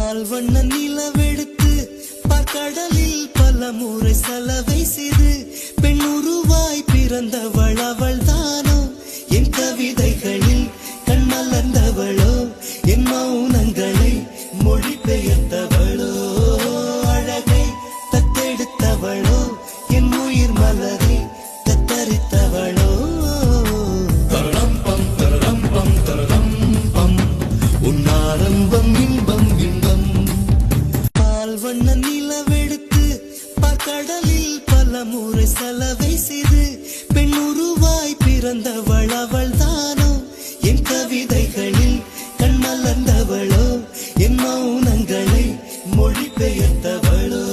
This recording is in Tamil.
வண்ண நிலவெடுத்து பார்க்கடலில் பல முறை சலவை செய்து பெண் உருவாய் பிறந்தவள் அவள் தானோ என் கவிதைகளில் கண்மலர்ந்தவளோ என் மௌனங்களை மொழிபெயர்த்தவளோ அழகை தத்தெடுத்தவளோ என் உயிர் மலரை தத்தரித்தவளோ தரளம்பம் தரளம்பம் தரளம்பம் உன்னாரம்பம் இன்பம் இன்பம் வண்ண நிலவெடுத்து பார்க்கடலில் பல முறை சலவை செய்து பெண் உருவாய் பிறந்தவள் அவள் தானோ என் கவிதைகளில் கண்மலர்ந்தவளோ என் மௌனங்களை மொழிபெயர்த்தவளோ